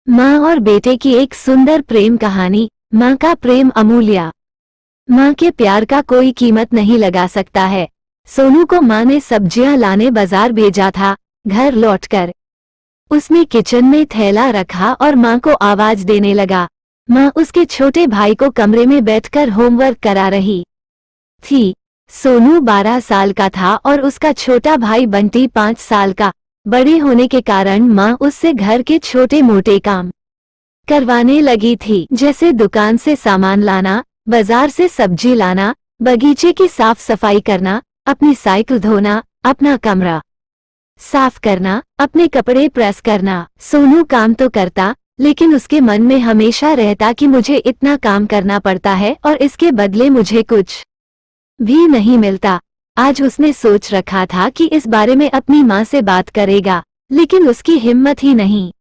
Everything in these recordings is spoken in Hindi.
माँ और बेटे की एक सुंदर प्रेम कहानी। माँ का प्रेम अमूल्य। माँ के प्यार का कोई कीमत नहीं लगा सकता है। सोनू को माँ ने सब्जियां लाने बाजार भेजा था। घर लौटकर उसने किचन में थैला रखा और माँ को आवाज देने लगा। माँ उसके छोटे भाई को कमरे में बैठकर होमवर्क करा रही थी। सोनू 12 साल का था और उसका छोटा भाई बंटी 5 साल का। बड़े होने के कारण माँ उससे घर के छोटे मोटे काम करवाने लगी थी, जैसे दुकान से सामान लाना, बाजार से सब्जी लाना, बगीचे की साफ सफाई करना, अपनी साइकिल धोना, अपना कमरा साफ करना, अपने कपड़े प्रेस करना। सोनू काम तो करता, लेकिन उसके मन में हमेशा रहता कि मुझे इतना काम करना पड़ता है और इसके बदले मुझे कुछ भी नहीं मिलता। आज उसने सोच रखा था कि इस बारे में अपनी माँ से बात करेगा, लेकिन उसकी हिम्मत ही नहीं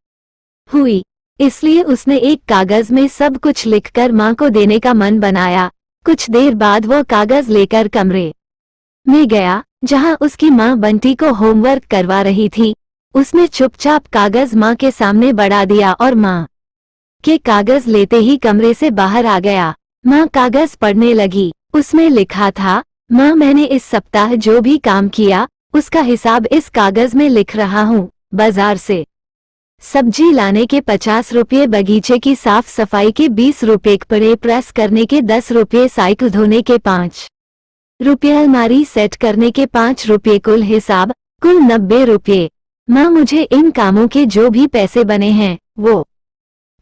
हुई। इसलिए उसने एक कागज में सब कुछ लिखकर माँ को देने का मन बनाया। कुछ देर बाद वो कागज लेकर कमरे में गया, जहाँ उसकी माँ बंटी को होमवर्क करवा रही थी। उसने चुपचाप कागज माँ के सामने बढ़ा दिया और माँ के कागज लेते ही कमरे से बाहर आ गया। माँ कागज पढ़ने लगी। उसमें लिखा था, माँ मैंने इस सप्ताह जो भी काम किया उसका हिसाब इस कागज में लिख रहा हूँ। बाजार से सब्जी लाने के 50 रुपये, बगीचे की साफ सफाई के 20 रुपये, कपड़े प्रेस करने के 10 रुपये, साइकिल धोने के 5 रुपये, अलमारी सेट करने के 5 रुपये, कुल हिसाब कुल 90 रुपये। माँ मुझे इन कामों के जो भी पैसे बने हैं वो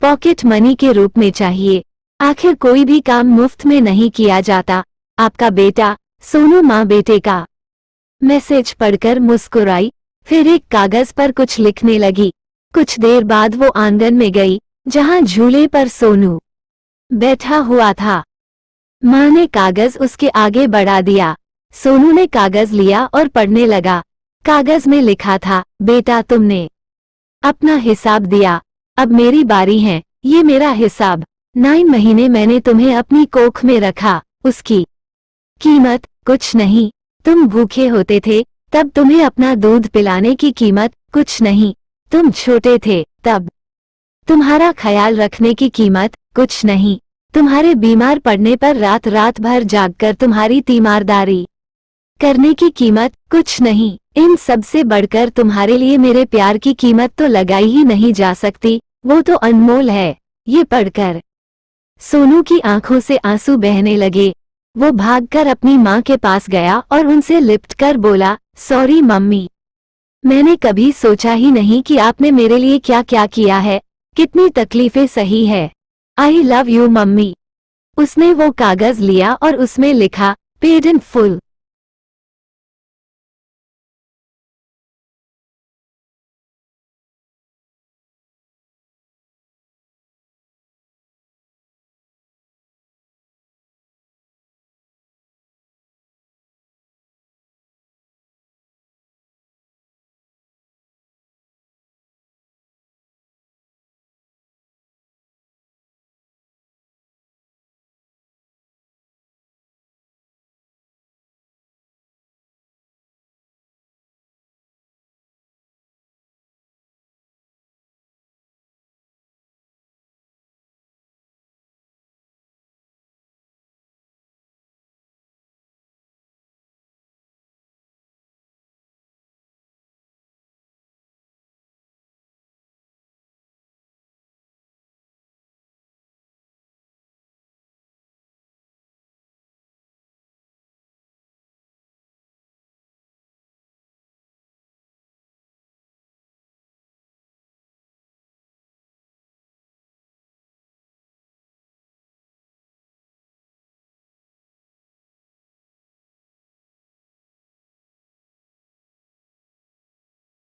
पॉकेट मनी के रूप में चाहिए। आखिर कोई भी काम मुफ्त में नहीं किया जाता। आपका बेटा सोनू। माँ बेटे का मैसेज पढ़कर मुस्कुराई, फिर एक कागज पर कुछ लिखने लगी। कुछ देर बाद वो आंगन में गई, जहाँ झूले पर सोनू बैठा हुआ था। माँ ने कागज उसके आगे बढ़ा दिया। सोनू ने कागज लिया और पढ़ने लगा। कागज में लिखा था, बेटा तुमने अपना हिसाब दिया, अब मेरी बारी है। ये मेरा हिसाब। 9 महीने मैंने तुम्हें अपनी कोख में रखा, उसकी कीमत कुछ नहीं। तुम भूखे होते थे तब तुम्हें अपना दूध पिलाने की कीमत कुछ नहीं। तुम छोटे थे तब तुम्हारा ख्याल रखने की कीमत कुछ नहीं। तुम्हारे बीमार पड़ने पर रात रात भर जागकर तुम्हारी तीमारदारी करने की कीमत कुछ नहीं। इन सब से बढ़कर तुम्हारे लिए मेरे प्यार की कीमत तो लगाई ही नहीं जा सकती, वो तो अनमोल है। ये पढ़कर सोनू की आंखों से आंसू बहने लगे। वो भागकर अपनी माँ के पास गया और उनसे लिपटकर बोला, सॉरी मम्मी, मैंने कभी सोचा ही नहीं कि आपने मेरे लिए क्या क्या किया है, कितनी तकलीफें सही है। I love you mummy. उसने वो कागज लिया और उसमें लिखा, पेड इन फुल।